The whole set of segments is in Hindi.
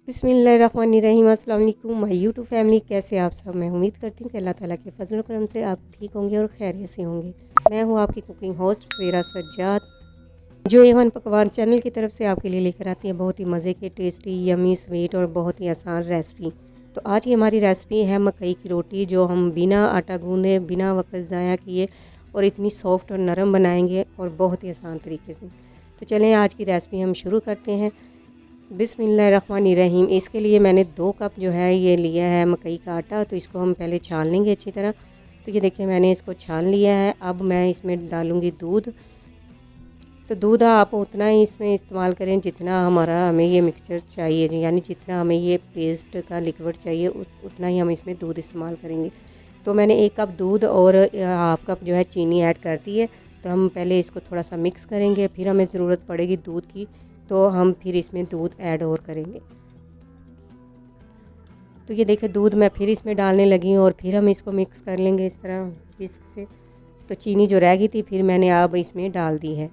बिस्मिल्लाहिर्रहमानिर्रहीम। अस्सलाम वालेकुम माय यूट्यूब फैमिली। कैसे आप सब? मैं उम्मीद करती हूँ कि अल्लाह ताला के फजल करम से आप ठीक होंगे और खैरियत से होंगे। मैं हूँ आपकी कुकिंग होस्ट सवेरा सज्जाद, जो एवन पकवान चैनल की तरफ से आपके लिए लेकर आती है बहुत ही मज़े के, टेस्टी, यमी, स्वीट और बहुत ही आसान रेसिपी। तो आज की हमारी रेसिपी है मकई की रोटी, जो हम बिना आटा गूँधे, बिना वक्त ज़ाया किए और इतनी सॉफ्ट और नरम बनाएंगे और बहुत ही आसान तरीके से। तो चलें आज की रेसिपी हम शुरू करते हैं। बिस्मिल्लाहिर्रहमानिर्रहीम। इसके लिए मैंने 2 कप जो है ये लिया है मकई का आटा। तो इसको हम पहले छान लेंगे अच्छी तरह। तो ये देखिए मैंने इसको छान लिया है। अब मैं इसमें डालूँगी दूध। तो दूध आप उतना ही इसमें इस्तेमाल करें जितना हमें ये मिक्सचर चाहिए, यानी जितना हमें ये पेस्ट का लिक्विड चाहिए उतना ही हम इसमें दूध इस्तेमाल करेंगे। तो मैंने 1 कप दूध और हाफ कप जो है चीनी ऐड कर दी है। तो हम पहले इसको थोड़ा सा मिक्स करेंगे, फिर हमें ज़रूरत पड़ेगी दूध की तो हम फिर इसमें दूध ऐड और करेंगे। तो ये देखिए दूध मैं फिर इसमें डालने लगी हूँ और फिर हम इसको मिक्स कर लेंगे इस तरह विस्क से। तो चीनी जो रह गई थी फिर मैंने अब इसमें डाल दी है।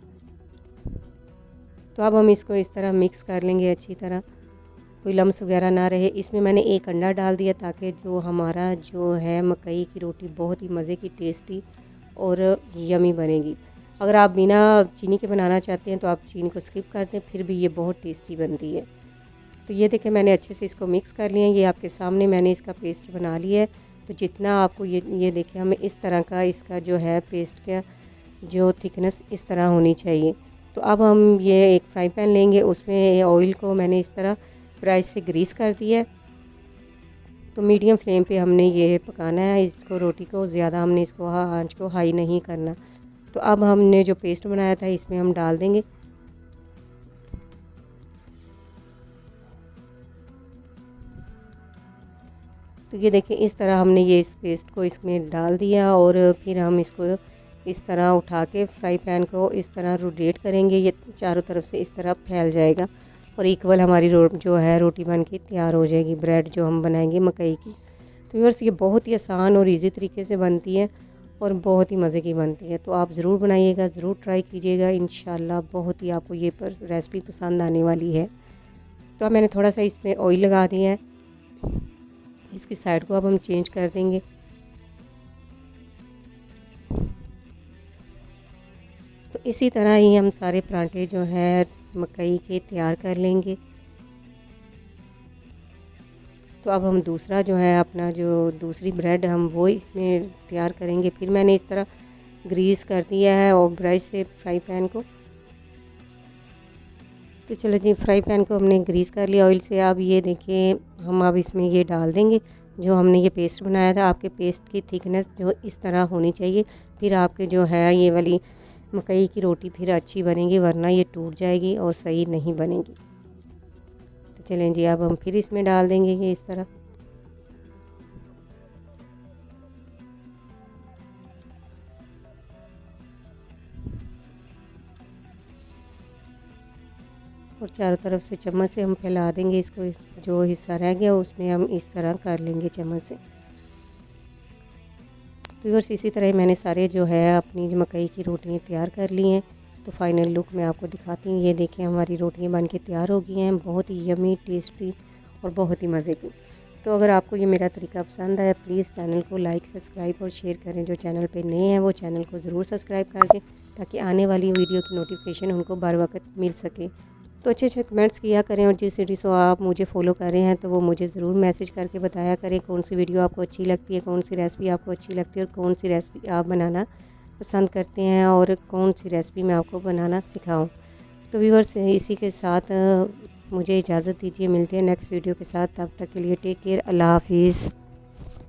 तो अब हम इसको इस तरह मिक्स कर लेंगे अच्छी तरह, कोई लम्स वगैरह ना रहे। इसमें मैंने 1 अंडा डाल दिया ताकि जो हमारा जो है मकई की रोटी बहुत ही मज़े की, टेस्टी और यमी बनेगी। अगर आप बिना चीनी के बनाना चाहते हैं तो आप चीनी को स्किप कर दें, फिर भी ये बहुत टेस्टी बनती है। तो ये देखें मैंने अच्छे से इसको मिक्स कर लिया है। ये आपके सामने मैंने इसका पेस्ट बना लिया है। तो जितना आपको ये देखें हमें इस तरह का इसका जो है पेस्ट का जो थिकनेस इस तरह होनी चाहिए। तो अब हम ये एक फ्राई पैन लेंगे, उसमें ऑयल को मैंने इस तरह ब्रश से ग्रीस कर दिया है। तो मीडियम फ्लेम पे हमने ये पकाना है इसको, रोटी को ज़्यादा हमने इसको आंच को हाई नहीं करना। तो अब हमने जो पेस्ट बनाया था इसमें हम डाल देंगे। तो ये देखिए इस तरह हमने ये इस पेस्ट को इसमें डाल दिया और फिर हम इसको इस तरह उठा के फ्राई पैन को इस तरह रोटेट करेंगे। ये चारों तरफ से इस तरह फैल जाएगा और इक्वल हमारी जो है रोटी बन के तैयार हो जाएगी, ब्रेड जो हम बनाएंगे मकई की। तो व्यूअर्स ये बहुत ही आसान और इजी तरीके से बनती है और बहुत ही मज़े की बनती है। तो आप ज़रूर बनाइएगा, ज़रूर ट्राई कीजिएगा, इंशाल्लाह बहुत ही आपको ये रेसिपी पसंद आने वाली है। तो अब मैंने थोड़ा सा इसमें ऑयल लगा दिया है, इसकी साइड को अब हम चेंज कर देंगे। तो इसी तरह ही हम सारे पराठे जो है मकई के तैयार कर लेंगे। तो अब हम दूसरा जो है अपना जो दूसरी ब्रेड हम वो इसमें तैयार करेंगे। फिर मैंने इस तरह ग्रीस कर दिया है और ब्रश से फ्राई पैन को। तो चलो जी फ्राई पैन को हमने ग्रीस कर लिया ऑयल से। अब ये देखिए हम अब इसमें ये डाल देंगे जो हमने ये पेस्ट बनाया था। आपके पेस्ट की थिकनेस जो इस तरह होनी चाहिए, फिर आपके जो है ये वाली मकई की रोटी फिर अच्छी बनेगी, वरना ये टूट जाएगी और सही नहीं बनेगी। तो चलें जी अब हम फिर इसमें डाल देंगे ये इस तरह। और चारों तरफ से चम्मच से हम फैला देंगे इसको, जो हिस्सा रह गया उसमें हम इस तरह कर लेंगे चम्मच से। तो बस इसी तरह मैंने सारे जो है अपनी मकई की रोटियां तैयार कर ली हैं। तो फाइनल लुक मैं आपको दिखाती हूँ। ये देखें हमारी रोटियां बन के तैयार हो गई हैं, बहुत ही यमी, टेस्टी और बहुत ही मज़े की। तो अगर आपको ये मेरा तरीका पसंद आया प्लीज़ चैनल को लाइक, सब्सक्राइब और शेयर करें। जो चैनल पे नए हैं वो चैनल को ज़रूर सब्सक्राइब कर दें ताकि आने वाली वीडियो की नोटिफिकेशन उनको बर वक्त मिल सके। तो अच्छे कमेंट्स किया करें और जिस सिटी से आप मुझे फॉलो कर रहे हैं तो वो मुझे ज़रूर मैसेज करके बताया करें कौन सी वीडियो आपको अच्छी लगती है, कौन सी रेसिपी आपको अच्छी लगती है और कौन सी रेसिपी आप बनाना पसंद करते हैं और कौन सी रेसिपी मैं आपको बनाना सिखाऊं। तो व्यूअर्स इसी के साथ मुझे इजाज़त दीजिए, मिलते हैं नेक्स्ट वीडियो के साथ। तब तक के लिए टेक केयर, अल्लाह हाफिज़।